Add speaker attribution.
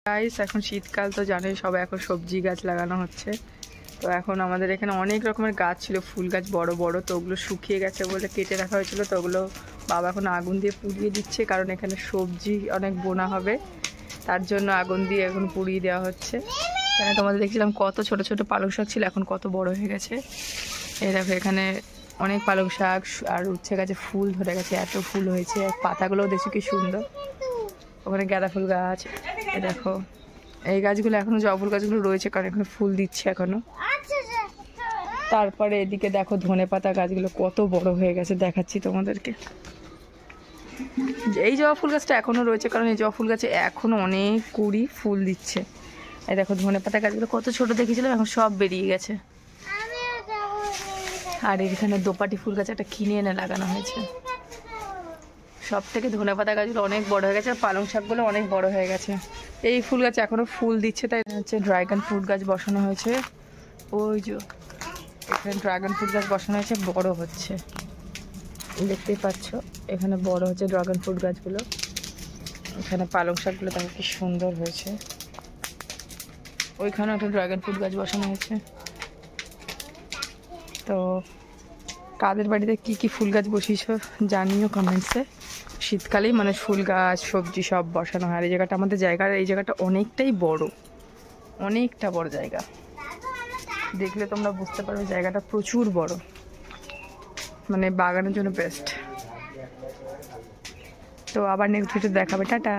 Speaker 1: Guys এখন শীতকাল তো জানোই, সবাই এখন সবজি গাছ লাগানো হচ্ছে। তো এখন আমাদের এখানে অনেক রকমের গাছ ছিল, ফুল গাছ বড় বড়, তো ওগুলো শুকিয়ে গেছে বলে কেটে রাখা হয়েছিল। তো ওগুলো বাবা এখন আগুন দিয়ে পুড়িয়ে দিচ্ছে, কারণ এখানে সবজি অনেক বোনা হবে, তার জন্য আগুন দিয়ে এখন পুড়িয়ে দেওয়া হচ্ছে। এখানে তোমাদের দেখছিলাম কত ছোট ছোট পালং শাক ছিল, এখন কত বড় হয়ে গেছে। এই দেখো এখানে অনেক পালং শাক আর উচ্ছে গাছে ফুল ধরে গেছে, এত ফুল হয়েছে, পাতাগুলোও দেখছি কি সুন্দর। ওখানে গাঁদা ফুল গাছ, দেখো এই গাছগুলো এখনো, জবা ফুল গাছগুলো রয়েছে কারণ এখানে ফুল দিচ্ছে এখনো। তারপরে এদিকে দেখো ধনে পাতা গাছগুলো কত বড় হয়ে গেছে, দেখাচ্ছি তোমাদেরকে। এই জবা ফুল গাছটা এখনো রয়েছে কারণ এই জবা ফুল গাছে এখনো অনেক কুড়ি ফুল দিচ্ছে। এই দেখো ধনে পাতা গাছগুলো কত ছোট দেখেছিলাম, এখন সব বেরিয়ে গেছে। আর এখানে দোপাটি ফুল গাছ একটা কিনে এনে লাগানো হয়েছে। সব থেকে ধনে পাতা গাছগুলো অনেক বড় হয়ে গেছে, আর পালং শাকগুলো অনেক বড় হয়ে গেছে। এই ফুল গাছ এখনো ফুল দিচ্ছে, তাই হচ্ছে ড্রাগন ফ্রুট গাছ বসানো হয়েছে। ওই যে এখানে ড্রাগন ফ্রুট গাছ বসানো হয়েছে, বড় হচ্ছে, দেখতেই পাচ্ছ এখানে বড় হচ্ছে ড্রাগন ফ্রুট গাছগুলো। এখানে পালং শাকগুলো দেখো কি সুন্দর হয়েছে। ওইখানে একটা ড্রাগন ফ্রুট গাছ বসানো হয়েছে। তো কাদের বাড়িতে কি কি ফুল গাছ বসিয়েছ জানিও কমেন্টসে। শীতকালেই মানে ফুল গাছ সবজি সব বসানো হয়। আর এই জায়গাটা আমাদের জায়গা, এই জায়গাটা অনেকটাই বড়, অনেকটা বড় জায়গা, দেখলে তোমরা বুঝতে পারবে জায়গাটা প্রচুর বড়, মানে বাগানের জন্য বেস্ট। তো আবার নেক্সট ভিডিও দেখাবে, টাটা।